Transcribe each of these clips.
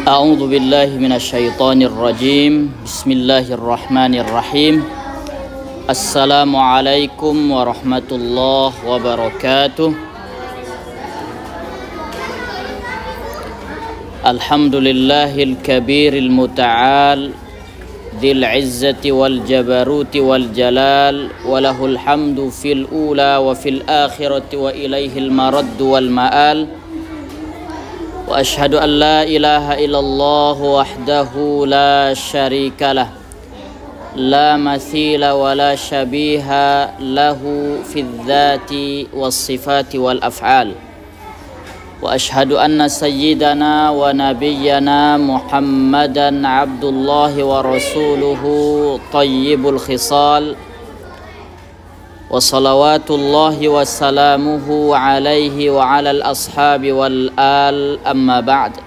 A'udzu billahi minasyaitonir rajim. Bismillahirrahmanirrahim. Assalamualaikum warahmatullahi wabarakatuh. Alhamdulillahil kabiril muta'al dzil izzati wal jabaruti wal jalal walahul hamdu fil ula wa fil akhirati wa ilaihil maraddu wal ma'al. Wa ashhadu an la ilaha illallah wahdahu la syarika lah la mathila wa la syabiha lahu fil dzati was sifati wal af'al. Wa ashhadu anna sayyidana wa nabiyyana Muhammadan abdullahi wa rasuluhu tayyibul khisal wa salawatullahi wa salamuhu alaihi wa alal ashabi wal al, amma ba'd.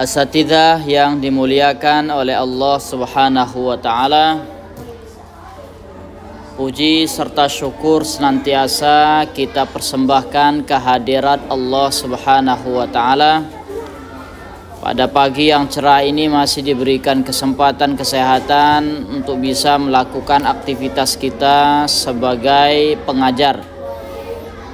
Asatidzah yang dimuliakan oleh Allah subhanahu wa ta'ala, puji serta syukur senantiasa kita persembahkan kehadirat Allah subhanahu wa ta'ala. Pada pagi yang cerah ini masih diberikan kesempatan kesehatan untuk bisa melakukan aktivitas kita sebagai pengajar.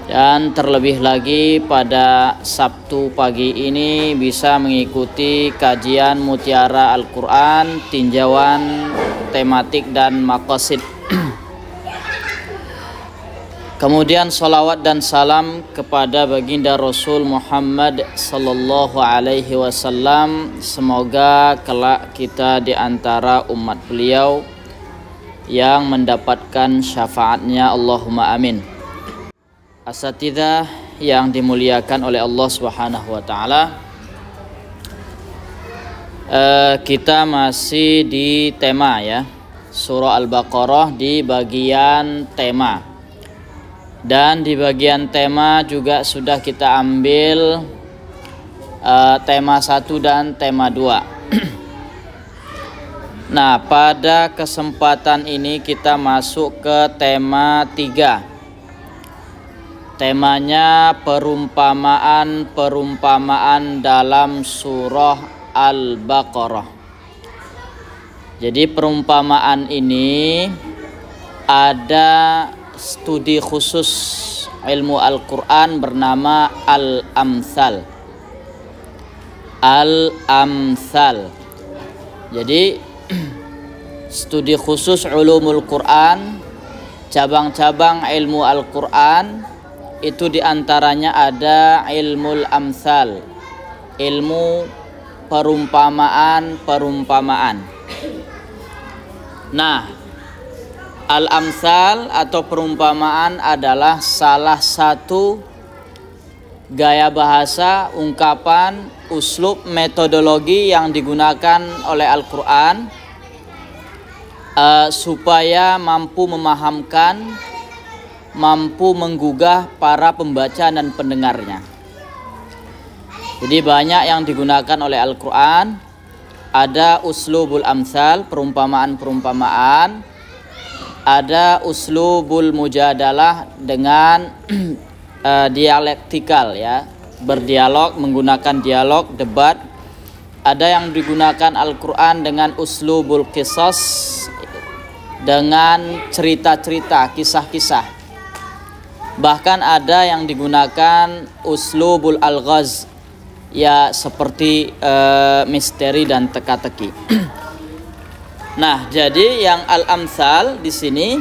Dan terlebih lagi pada Sabtu pagi ini bisa mengikuti kajian Mutiara Al-Quran, tinjauan tematik dan maqasid. Kemudian salawat dan salam kepada baginda Rasul Muhammad sallallahu alaihi wasallam. Semoga kelak kita di antara umat beliau yang mendapatkan syafaatnya, Allahumma amin. Asatidzah yang dimuliakan oleh Allah subhanahu wa ta'ala, kita masih di tema ya, surah Al-Baqarah di bagian tema. Dan di bagian tema juga sudah kita ambil tema 1 dan tema 2. Nah, pada kesempatan ini kita masuk ke tema 3. Temanya perumpamaan dalam surah Al-Baqarah. Jadi perumpamaan ini ada studi khusus ilmu Al-Quran bernama Al-Amthal. Al-Amthal. Jadi studi khusus ulumul Quran, cabang-cabang ilmu Al-Quran, itu diantaranya ada ilmul amthal, ilmu perumpamaan. Nah, Al-Amthal atau perumpamaan adalah salah satu gaya bahasa, ungkapan, uslub, metodologi yang digunakan oleh Al-Quran supaya mampu memahamkan, mampu menggugah para pembaca dan pendengarnya. Jadi banyak yang digunakan oleh Al-Quran. Ada uslubul amthal, perumpamaan-perumpamaan. Ada uslubul mujadalah dengan dialektikal ya, berdialog, menggunakan dialog, debat. Ada yang digunakan Al-Quran dengan uslubul qisas, dengan cerita-cerita, kisah-kisah. Bahkan ada yang digunakan uslubul alghaz, ya seperti misteri dan teka-teki. Nah, jadi yang al-amthal di sini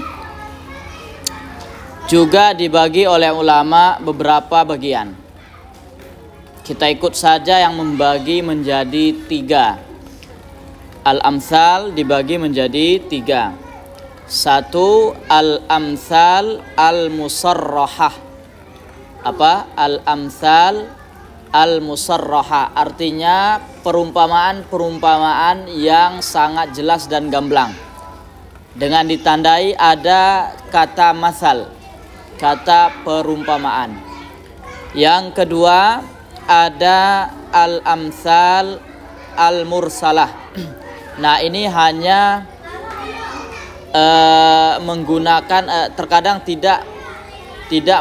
juga dibagi oleh ulama beberapa bagian. Kita ikut saja yang membagi menjadi 3. Al-amthal dibagi menjadi 3. 1. Al-amthal al-musarrahah. Apa? Al-amthal al-musarrahah, artinya perumpamaan-perumpamaan yang sangat jelas dan gamblang, dengan ditandai ada kata masal, kata perumpamaan. Yang kedua ada al-amthal al-mursalah. Nah, ini hanya menggunakan terkadang tidak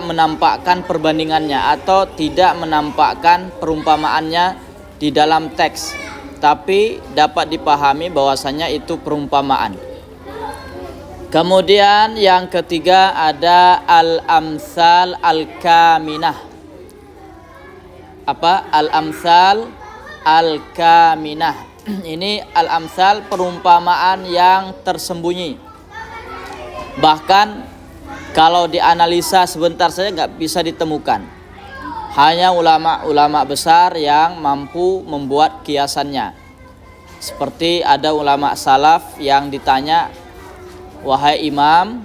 menampakkan perbandingannya atau tidak menampakkan perumpamaannya di dalam teks, tapi dapat dipahami bahwasanya itu perumpamaan. Kemudian yang ketiga ada al-amsal al-kaminah. Apa? Al-amsal al-kaminah. Ini al-amsal, perumpamaan yang tersembunyi. Bahkan kalau dianalisa sebentar saja nggak bisa ditemukan. Hanya ulama-ulama besar yang mampu membuat kiasannya. Seperti ada ulama salaf yang ditanya, "Wahai imam,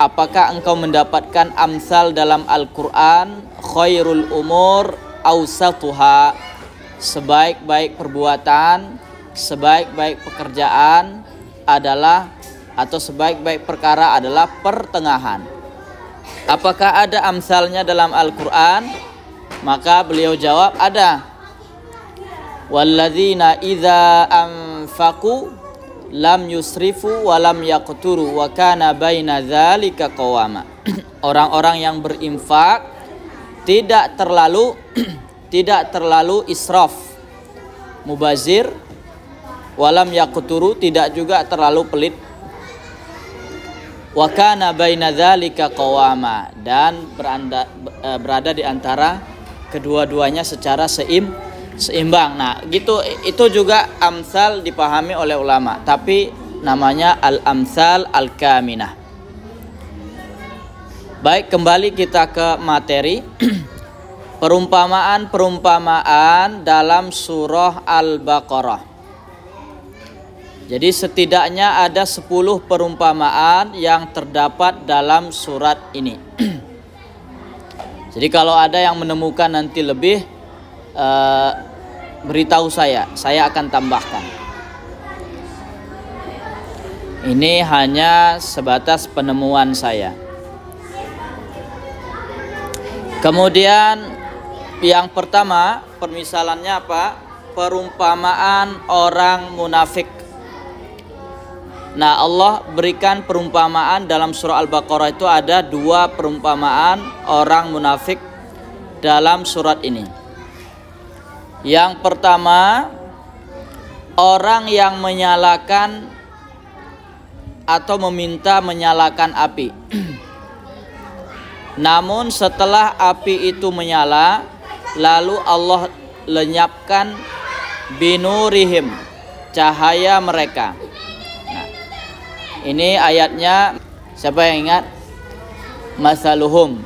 apakah engkau mendapatkan amsal dalam Al-Quran? Khairul umur awsatuha." Sebaik-baik perbuatan, sebaik-baik pekerjaan adalah, atau sebaik-baik perkara adalah pertengahan. Apakah ada amsalnya dalam Al-Quran? Maka beliau jawab, ada. Walladzina idza anfaqu lam yusrifu wa lam yaqturu wa kana baina dzalika qawama. Orang-orang yang berinfak tidak terlalu israf, mubazir, walam yaqturu, tidak juga terlalu pelit. Wa kana baina dzalika qawama, dan berada di antara kedua-duanya secara seimbang. Nah, gitu, itu juga amsal dipahami oleh ulama, tapi namanya al-amsal al-kaminah. Baik, kembali kita ke materi. Perumpamaan-perumpamaan dalam surah Al-Baqarah. Jadi setidaknya ada 10 perumpamaan yang terdapat dalam surat ini. Jadi kalau ada yang menemukan nanti lebih, beritahu saya akan tambahkan. Ini hanya sebatas penemuan saya. Kemudian yang pertama, permisalannya apa? Perumpamaan orang munafik. Nah, Allah berikan perumpamaan dalam surah Al-Baqarah, itu ada 2 perumpamaan orang munafik dalam surat ini. Yang pertama, orang yang menyalakan atau meminta menyalakan api. Namun setelah api itu menyala, lalu Allah lenyapkan binurihim, cahaya mereka. Nah, ini ayatnya, siapa yang ingat? Masaluhum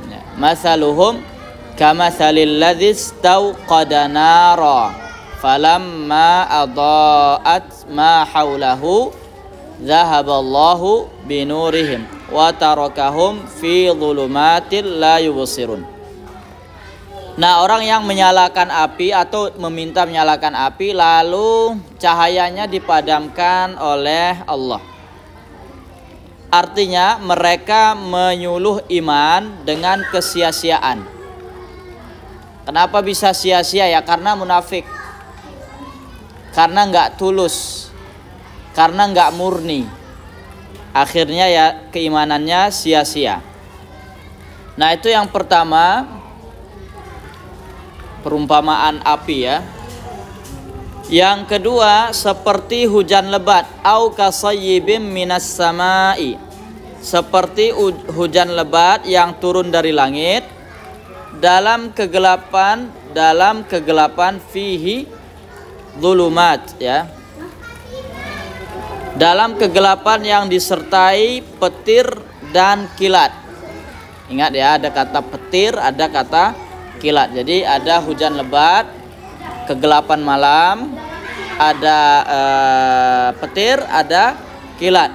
kamasalil ladzi istauqada nara falamma adaat ma haulahu dhahaballahu binurihim wa tarakahum fi dhulumatil la yubsirun. Nah, orang yang menyalakan api atau meminta menyalakan api, lalu cahayanya dipadamkan oleh Allah. Artinya mereka menyuluh iman dengan kesia-siaan. Kenapa bisa sia-sia ya? Karena munafik, karena nggak tulus, karena nggak murni. Akhirnya ya keimanannya sia-sia. Nah, itu yang pertama, perumpamaan api ya. Yang kedua, seperti hujan lebat, au kasayyibim minas samai, seperti hujan lebat yang turun dari langit dalam kegelapan fihi dhulumat ya. Dalam kegelapan yang disertai petir dan kilat. Ingat ya, ada kata petir, ada kata kilat. Jadi ada hujan lebat, kegelapan malam, ada petir, ada kilat.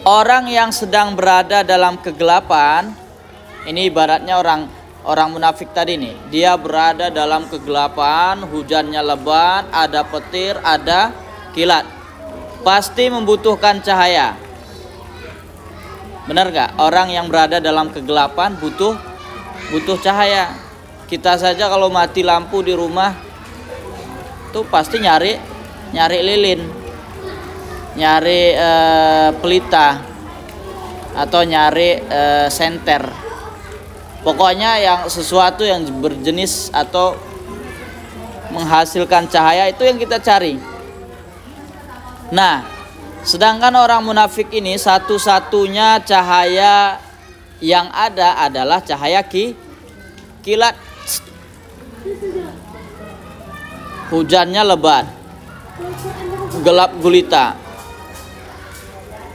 Orang yang sedang berada dalam kegelapan, ini ibaratnya orang munafik tadi nih. Dia berada dalam kegelapan, hujannya lebat, ada petir, ada kilat. Pasti membutuhkan cahaya. Benar gak? Orang yang berada dalam kegelapan butuh cahaya. Kita saja kalau mati lampu di rumah tuh pasti nyari lilin. pelita atau nyari senter. Pokoknya yang sesuatu yang berjenis atau menghasilkan cahaya itu yang kita cari. Nah, sedangkan orang munafik ini satu-satunya cahaya yang ada adalah cahaya kilat. Hujannya lebat, gelap gulita.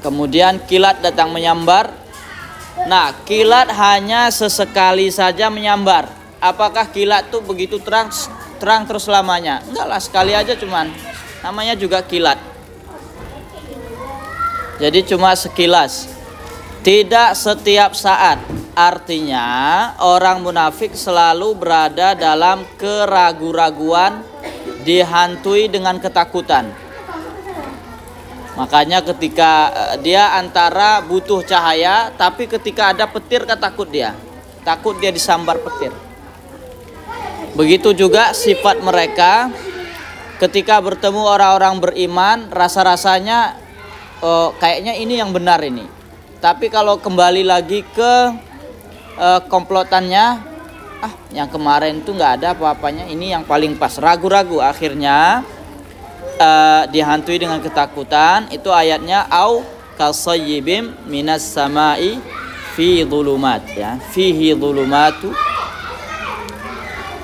Kemudian kilat datang menyambar. Nah, kilat hanya sesekali saja menyambar. Apakah kilat tuh begitu terang terus selamanya? Enggak lah, sekali aja cuman. Namanya juga kilat. Jadi cuma sekilas. Tidak setiap saat. Artinya orang munafik selalu berada dalam keraguan-raguan, dihantui dengan ketakutan. Makanya ketika dia antara butuh cahaya, tapi ketika ada petir takut dia disambar petir. Begitu juga sifat mereka ketika bertemu orang-orang beriman, rasa-rasanya kayaknya ini yang benar ini. Tapi kalau kembali lagi ke komplotannya, yang kemarin itu nggak ada apa-apanya, ini yang paling pas. Ragu-ragu, akhirnya dihantui dengan ketakutan. Itu ayatnya au kasayyibim minas samai fi dhulumat, ya, fihi dhulumatu,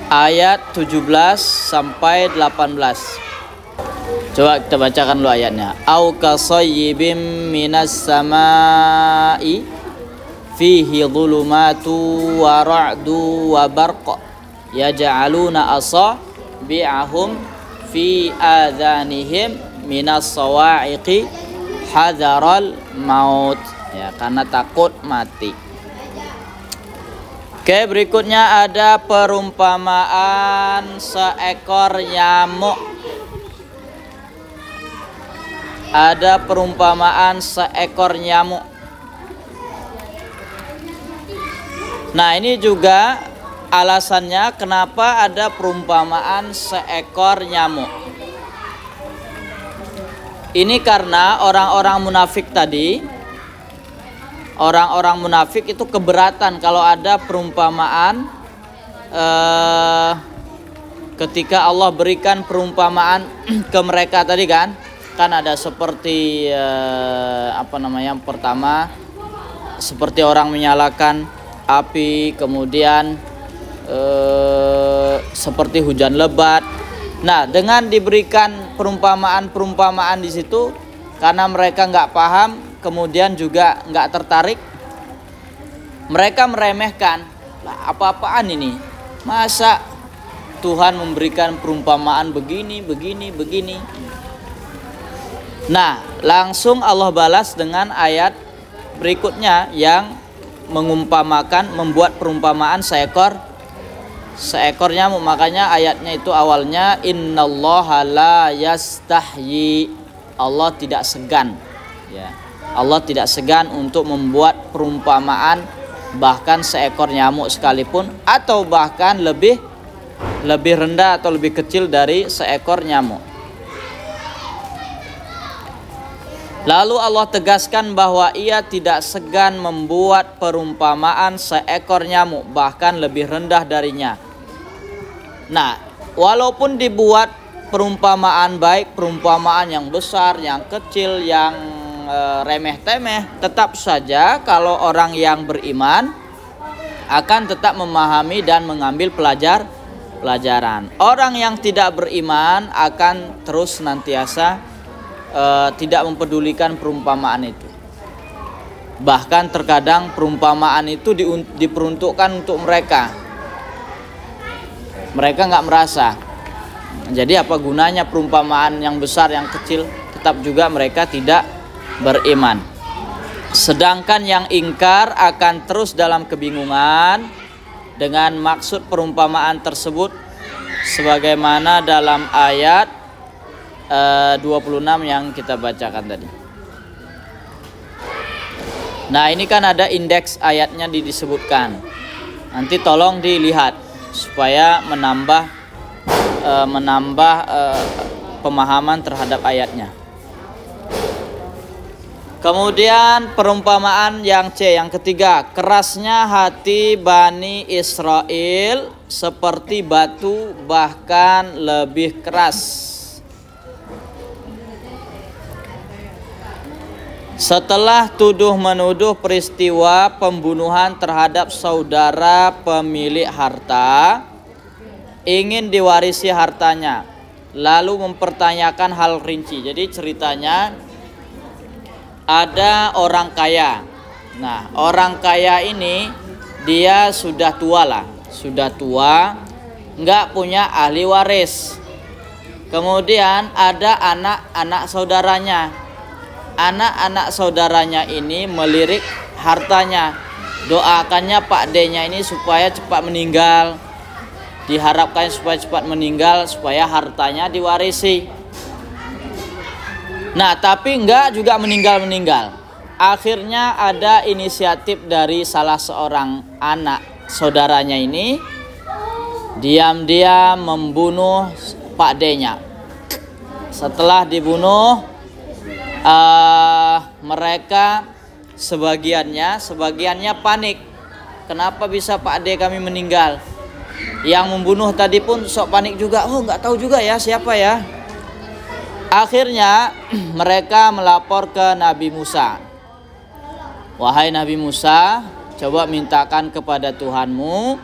ayat 17 sampai 18. Coba kita bacakan dulu ayatnya. Au kasayyibim minas samai fihi dhulumatu wa ra'du wa barq yaj'aluna asabi'ahum fi adhanihim minas sawa'iqi hadharal maut, ya, karena takut mati. Oke, berikutnya ada perumpamaan seekor nyamuk. Ada perumpamaan seekor nyamuk. Nah, ini juga alasannya kenapa ada perumpamaan seekor nyamuk. Ini karena orang-orang munafik tadi, orang-orang munafik itu keberatan kalau ada perumpamaan ketika Allah berikan perumpamaan ke mereka tadi kan ada seperti yang pertama seperti orang menyalakan api, kemudian seperti hujan lebat. Nah, dengan diberikan perumpamaan di situ, karena mereka nggak paham, kemudian juga nggak tertarik, mereka meremehkan. Lah, apa-apaan ini? Masa Tuhan memberikan perumpamaan begini. Nah, langsung Allah balas dengan ayat berikutnya yang membuat perumpamaan seekor nyamuk. Makanya ayatnya itu awalnya innallaha la yastahyi. Allah tidak segan, ya. Allah tidak segan untuk membuat perumpamaan bahkan seekor nyamuk sekalipun, atau bahkan lebih rendah atau lebih kecil dari seekor nyamuk. Lalu Allah tegaskan bahwa ia tidak segan membuat perumpamaan seekor nyamuk, bahkan lebih rendah darinya. Nah, walaupun dibuat perumpamaan, baik perumpamaan yang besar, yang kecil, yang remeh-temeh, tetap saja kalau orang yang beriman akan tetap memahami dan mengambil pelajaran. Orang yang tidak beriman akan terus senantiasa tidak mempedulikan perumpamaan itu. Bahkan terkadang perumpamaan itu diperuntukkan untuk mereka nggak merasa. Jadi apa gunanya perumpamaan yang besar, yang kecil, tetap juga mereka tidak beriman. Sedangkan yang ingkar akan terus dalam kebingungan dengan maksud perumpamaan tersebut, sebagaimana dalam ayat 26 yang kita bacakan tadi. Nah, ini kan ada indeks ayatnya disebutkan. Nanti tolong dilihat supaya menambah pemahaman terhadap ayatnya. Kemudian perumpamaan yang C, yang ketiga, kerasnya hati Bani Israel seperti batu, bahkan lebih keras. Setelah tuduh-menuduh peristiwa pembunuhan terhadap saudara pemilik harta, ingin diwarisi hartanya, lalu mempertanyakan hal rinci. Jadi ceritanya ada orang kaya. Nah, orang kaya ini dia sudah tua lah, sudah tua, nggak punya ahli waris. Kemudian ada anak-anak saudaranya. Anak-anak saudaranya ini melirik hartanya, doakannya Pak D-nya ini supaya cepat meninggal, diharapkan supaya cepat meninggal supaya hartanya diwarisi. Nah, tapi enggak juga meninggal. Akhirnya ada inisiatif dari salah seorang anak saudaranya ini, diam-diam membunuh Pak D-nya. Setelah dibunuh, mereka sebagiannya panik. Kenapa bisa Pak D kami meninggal? Yang membunuh tadi pun sok panik juga. Oh, nggak tahu juga ya siapa ya. Akhirnya mereka melapor ke Nabi Musa. Wahai Nabi Musa, coba mintakan kepada Tuhanmu,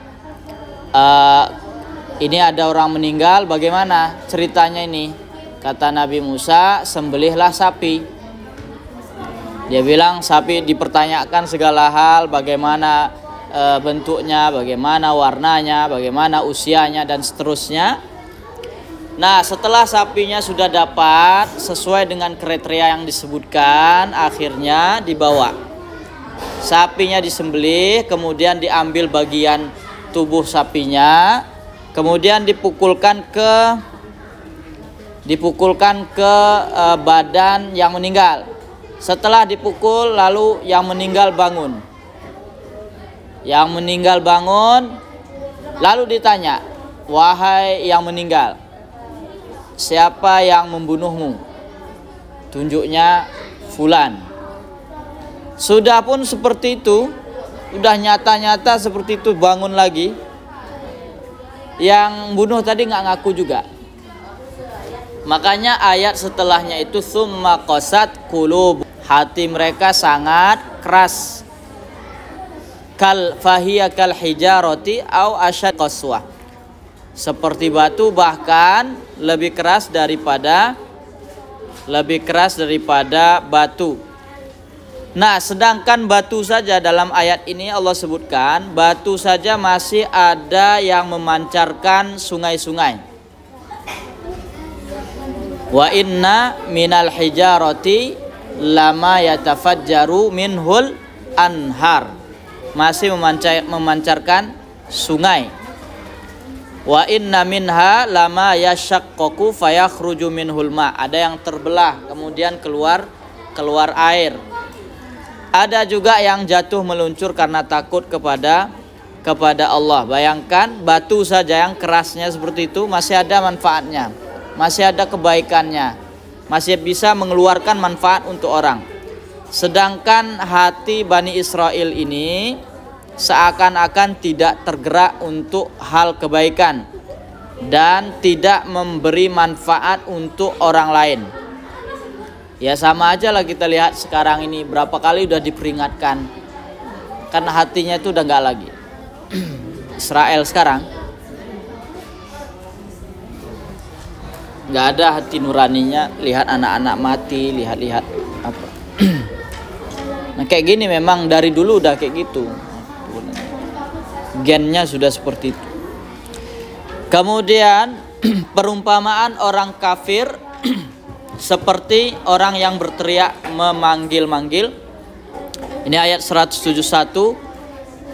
ini ada orang meninggal, bagaimana ceritanya ini? Kata Nabi Musa, sembelihlah sapi. Dia bilang sapi dipertanyakan segala hal, bagaimana bentuknya, bagaimana warnanya, bagaimana usianya, dan seterusnya. Nah, setelah sapinya sudah dapat sesuai dengan kriteria yang disebutkan, akhirnya dibawa. Sapinya disembelih, kemudian diambil bagian tubuh sapinya, kemudian dipukulkan ke badan yang meninggal. Setelah dipukul, lalu yang meninggal bangun. Yang meninggal bangun, lalu ditanya, wahai yang meninggal, siapa yang membunuhmu? Tunjuknya fulan. Sudah pun seperti itu, udah nyata-nyata seperti itu, bangun lagi. Yang bunuh tadi nggak ngaku juga. Makanya ayat setelahnya itu summa qasat qulub, hati mereka sangat keras. Kal fahiya kal hijarati au asyad qaswah, seperti batu, bahkan lebih keras daripada batu. Nah, sedangkan batu saja dalam ayat ini Allah sebutkan, batu saja masih ada yang memancarkan sungai-sungai. Wa inna minal hijarati lama yatafajjaru minhul anhar, masih memancarkan sungai. Wa inna minha lama yashaqqaqu fayakhruju minhul ma, ada yang terbelah kemudian keluar air. Ada juga yang jatuh meluncur karena takut kepada Allah. Bayangkan batu saja yang kerasnya seperti itu masih ada manfaatnya, masih ada kebaikannya, masih bisa mengeluarkan manfaat untuk orang. Sedangkan hati Bani Israel ini seakan-akan tidak tergerak untuk hal kebaikan dan tidak memberi manfaat untuk orang lain. Ya sama aja lah, kita lihat sekarang ini berapa kali udah diperingatkan, karena hatinya itu udah nggak lagi. Israel sekarang nggak ada hati nuraninya, lihat anak-anak mati, lihat apa. Nah kayak gini memang dari dulu udah kayak gitu, gennya sudah seperti itu. Kemudian perumpamaan orang kafir seperti orang yang berteriak memanggil-manggil. Ini ayat 171.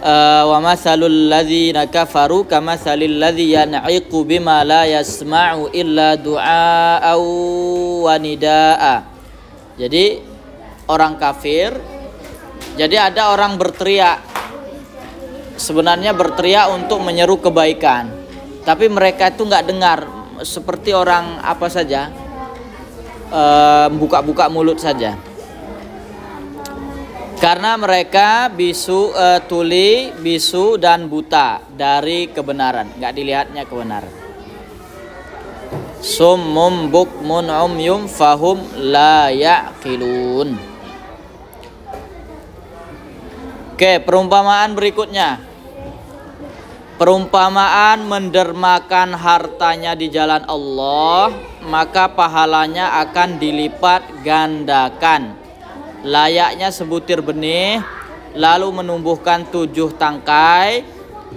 Wa mathalul ladzina kafaru kamathalil ladzi yan'iqu bima la yasma'u illa du'a'an wa nidaa. Jadi orang kafir, jadi ada orang berteriak, sebenarnya berteriak untuk menyeru kebaikan, tapi mereka itu nggak dengar, seperti orang apa saja, buka-buka mulut saja. Karena mereka bisu, tuli, bisu dan buta dari kebenaran, nggak dilihatnya kebenaran. Summum bukmun umyum fahum la ya'qilun. Oke, perumpamaan berikutnya. Perumpamaan mendermakan hartanya di jalan Allah, maka pahalanya akan dilipat gandakan. Layaknya sebutir benih, lalu menumbuhkan 7 tangkai.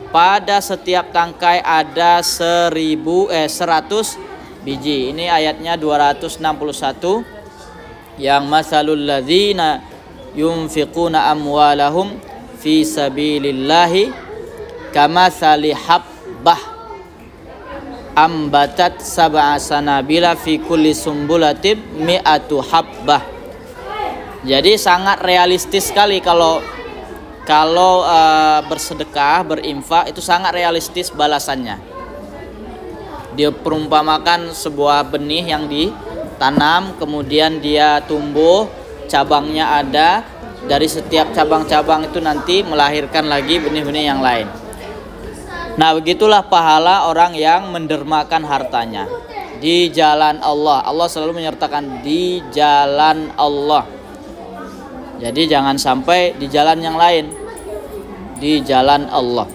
Pada setiap tangkai ada 100 biji. Ini ayatnya 261. Yang masalul ladzina yunfiquna amwalahum fi sabilillahi kamatsali habbah ambatat sab'a sanabila fi kulli sumbulatin mi'atu habbah. Jadi sangat realistis sekali kalau bersedekah, berinfak itu sangat realistis balasannya. Dia perumpamakan sebuah benih yang ditanam, kemudian dia tumbuh, cabangnya ada, dari setiap cabang-cabang itu nanti melahirkan lagi benih-benih yang lain. Nah, begitulah pahala orang yang mendermakan hartanya di jalan Allah. Allah selalu menyertakan di jalan Allah. Jadi jangan sampai di jalan yang lain, di jalan Allah.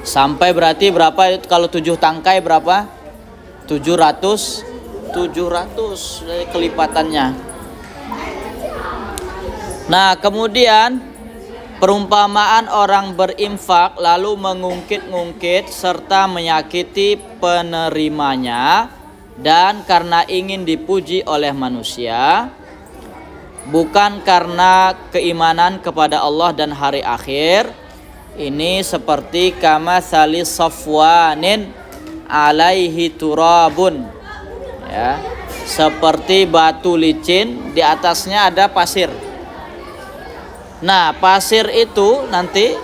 Sampai berarti berapa kalau 7 tangkai berapa? 700 dari kelipatannya. Nah, kemudian perumpamaan orang berinfak lalu mengungkit-ungkit serta menyakiti penerimanya, dan karena ingin dipuji oleh manusia, bukan karena keimanan kepada Allah dan hari akhir. Ini seperti kama sali safwanin alaihi turabun, ya, seperti batu licin di atasnya ada pasir. Nah, pasir itu nanti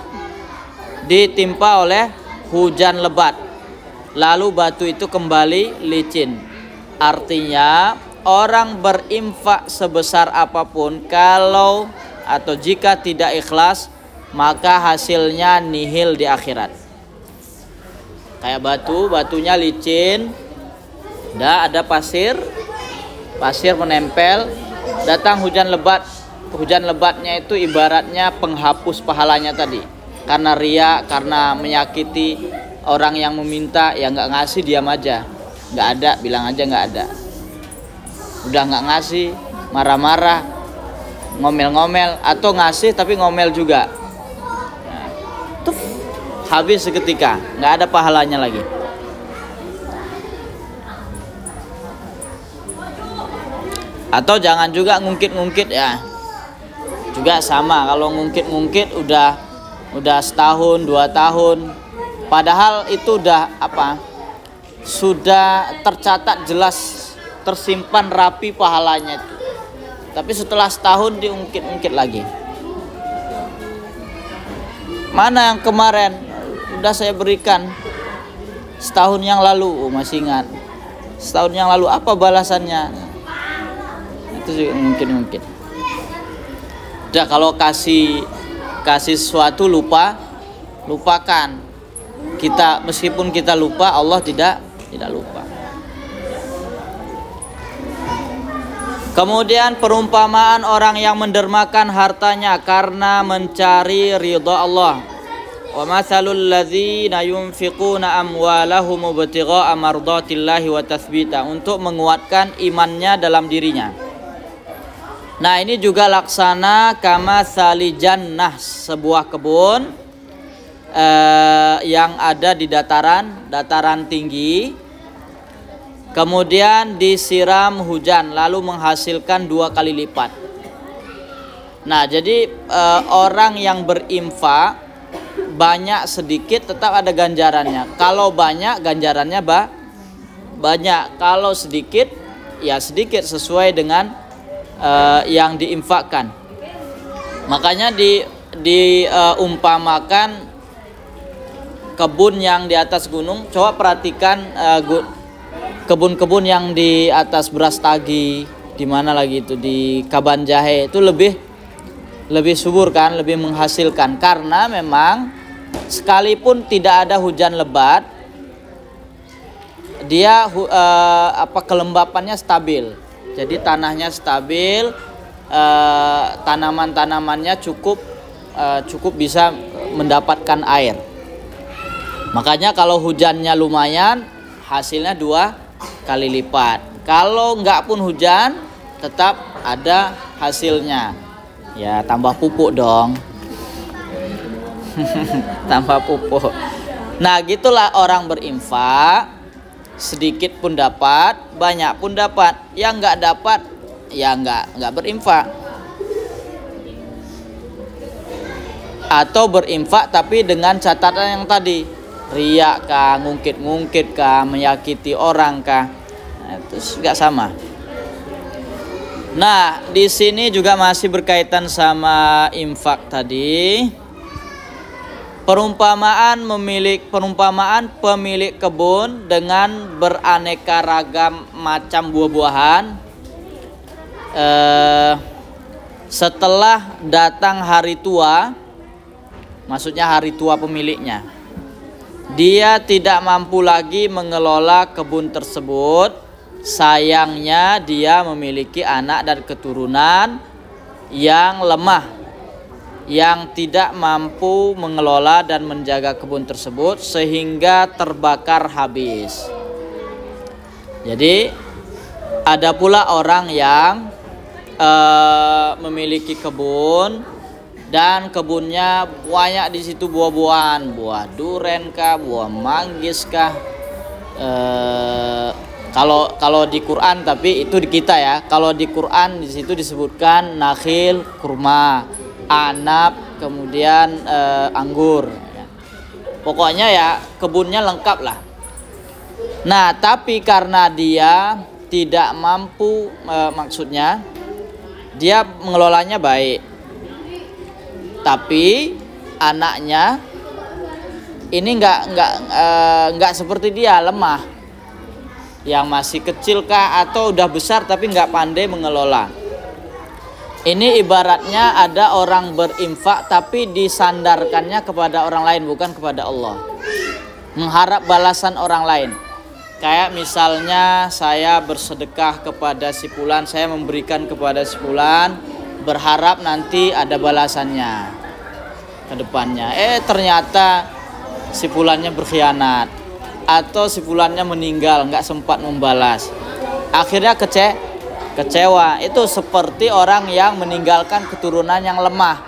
ditimpa oleh hujan lebat, lalu batu itu kembali licin. Artinya orang berinfak sebesar apapun, kalau atau jika tidak ikhlas, maka hasilnya nihil di akhirat. Kayak batunya licin, ada pasir menempel, datang hujan lebat. Hujan lebatnya itu ibaratnya penghapus pahalanya tadi. Karena ria, karena menyakiti orang yang meminta, ya nggak ngasih, diam aja, nggak ada, bilang aja nggak ada. Udah nggak ngasih, marah-marah, ngomel-ngomel, atau ngasih tapi ngomel juga. Nah, tuh, habis seketika, nggak ada pahalanya lagi. Atau jangan juga ngungkit-ngungkit, ya. Juga sama, kalau ngungkit-ngungkit udah setahun, 2 tahun, padahal itu udah sudah tercatat jelas, tersimpan rapi pahalanya itu. Tapi setelah setahun diungkit-ungkit lagi. Mana yang kemarin udah saya berikan setahun yang lalu, masih ingat. Setahun yang lalu apa balasannya? Itu juga mungkin. Udah, kalau kasih sesuatu lupakan. Kita meskipun kita lupa, Allah tidak lupa. Kemudian perumpamaan orang yang mendermakan hartanya karena mencari ridha Allah. Wa matsalul ladzina yunfiquna amwalahum ibtigha'a mardatillahi wa tatsbita, untuk menguatkan imannya dalam dirinya. Nah, ini juga laksana kama sali jannah, sebuah kebun yang ada di dataran tinggi, kemudian disiram hujan lalu menghasilkan 2 kali lipat. Nah, jadi orang yang berinfak banyak sedikit tetap ada ganjarannya. Kalau banyak ganjarannya banyak, kalau sedikit ya sedikit, sesuai dengan yang diinfakkan. Makanya diumpamakan kebun yang di atas gunung. Coba perhatikan kebun-kebun yang di atas Beras Tagi, di mana lagi itu, di Kaban Jahe, itu lebih subur kan, lebih menghasilkan, karena memang sekalipun tidak ada hujan lebat, dia kelembapannya stabil. Jadi tanahnya stabil, tanaman-tanamannya cukup bisa mendapatkan air. Makanya kalau hujannya lumayan, hasilnya 2 kali lipat. Kalau nggak pun hujan, tetap ada hasilnya. Ya tambah pupuk dong. Tambah pupuk. Nah gitulah orang berinfak, sedikit pun dapat, banyak pun dapat. Yang nggak dapat, ya nggak berinfak. Atau berinfak tapi dengan catatan yang tadi, riak kah, ngungkit-ngungkit kah, menyakiti orang kah, nah, itu nggak sama. Nah di sini juga masih berkaitan sama infak tadi. Perumpamaan pemilik kebun dengan beraneka ragam macam buah-buahan. Setelah datang hari tua, maksudnya hari tua pemiliknya, dia tidak mampu lagi mengelola kebun tersebut. Sayangnya dia memiliki anak dan keturunan yang lemah, yang tidak mampu mengelola dan menjaga kebun tersebut sehingga terbakar habis. Jadi ada pula orang yang memiliki kebun dan kebunnya banyak di situ buah-buahan, buah duren kah, buah manggis kah. Kalau di Quran, tapi itu di kita ya. Kalau di Quran di situ disebutkan nakhil, kurma, anab, kemudian anggur. Pokoknya ya kebunnya lengkap lah. Nah tapi karena dia tidak mampu, maksudnya dia mengelolanya baik, tapi anaknya ini nggak seperti dia, lemah. Yang masih kecil kah atau udah besar tapi nggak pandai mengelola. Ini ibaratnya ada orang berinfak tapi disandarkannya kepada orang lain, bukan kepada Allah. Mengharap balasan orang lain. Kayak misalnya saya bersedekah kepada si fulan, saya memberikan kepada si fulan, berharap nanti ada balasannya ke depannya. Ternyata si fulannya berkhianat, atau si fulannya meninggal, nggak sempat membalas. Akhirnya kecewa. Itu seperti orang yang meninggalkan keturunan yang lemah.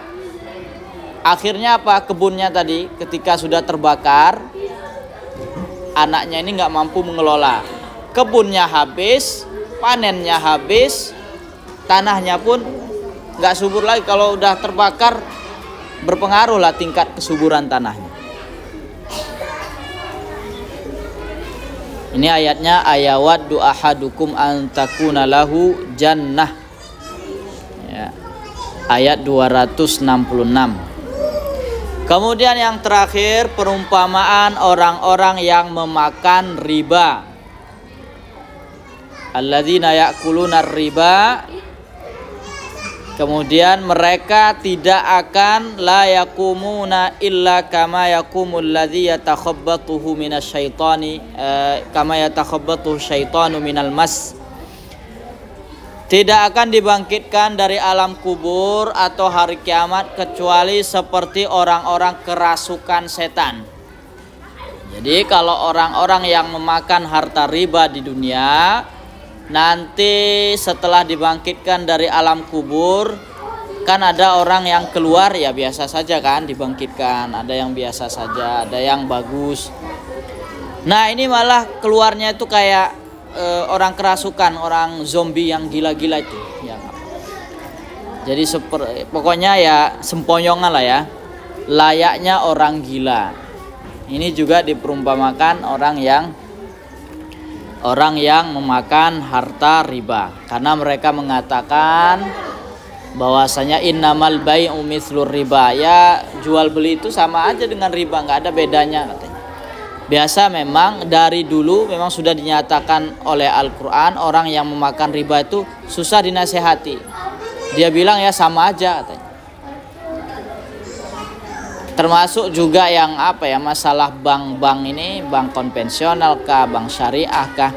Akhirnya apa? Kebunnya tadi ketika sudah terbakar, anaknya ini nggak mampu mengelola. Kebunnya habis, panennya habis, tanahnya pun nggak subur lagi. Kalau udah terbakar, berpengaruh lah tingkat kesuburan tanahnya. Ini ayatnya, ayawaddu ahadukum an takuna lahu jannah. Ya. Ayat 266. Kemudian yang terakhir, perumpamaan orang-orang yang memakan riba. Alladzina ya'kuluna riba. Kemudian mereka tidak akan la yakumuna illa kama yakumul ladzi yatakhabbatuhu minasyaitani kama yatakhabbatuhu syaitanu minal mas. Tidak akan dibangkitkan dari alam kubur atau hari kiamat kecuali seperti orang-orang kerasukan setan. Jadi kalau orang-orang yang memakan harta riba di dunia, nanti setelah dibangkitkan dari alam kubur, kan ada orang yang keluar ya biasa saja kan dibangkitkan, ada yang biasa saja, ada yang bagus. Nah ini malah keluarnya itu kayak orang kerasukan, orang zombie yang gila-gila itu ya. Jadi pokoknya ya sempoyongan lah ya, layaknya orang gila. Ini juga diperumpamakan orang yang memakan harta riba, karena mereka mengatakan bahwasanya innamal bai'u mithlur riba, ya jual beli itu sama aja dengan riba, nggak ada bedanya katanya. Biasa memang dari dulu memang sudah dinyatakan oleh Al-Quran, orang yang memakan riba itu susah dinasehati. Dia bilang ya sama aja katanya. Termasuk juga yang apa ya, masalah bank-bank ini, bank konvensional kah, bank syariah kah.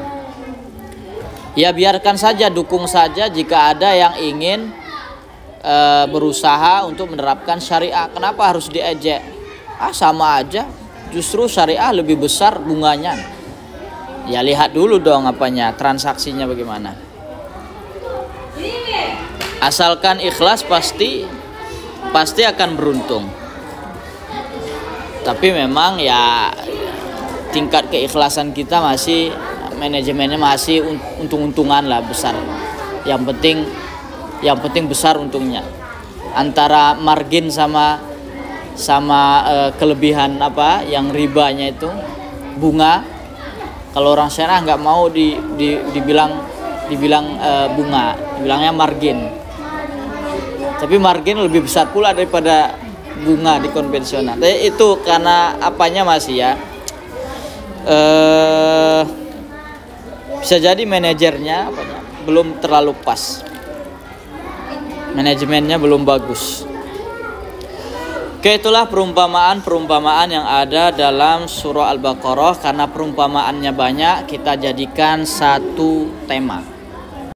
Ya biarkan saja, dukung saja jika ada yang ingin berusaha untuk menerapkan syariah. Kenapa harus diejek? Sama aja, justru syariah lebih besar bunganya. Ya lihat dulu dong apanya, transaksinya bagaimana. Asalkan ikhlas pasti akan beruntung. Tapi memang ya tingkat keikhlasan kita masih, manajemennya masih untung-untungan lah besar. Yang penting besar untungnya. Antara margin sama kelebihan apa yang ribanya itu bunga. Kalau orang syariah nggak mau dibilang bunga, dibilangnya margin. Tapi margin lebih besar pula daripada bunga di konvensional. Itu karena apanya masih ya, bisa jadi manajernya belum terlalu pas, manajemennya belum bagus. Oke, itulah perumpamaan yang ada dalam surah Al-Baqarah. Karena perumpamaannya banyak, kita jadikan satu tema.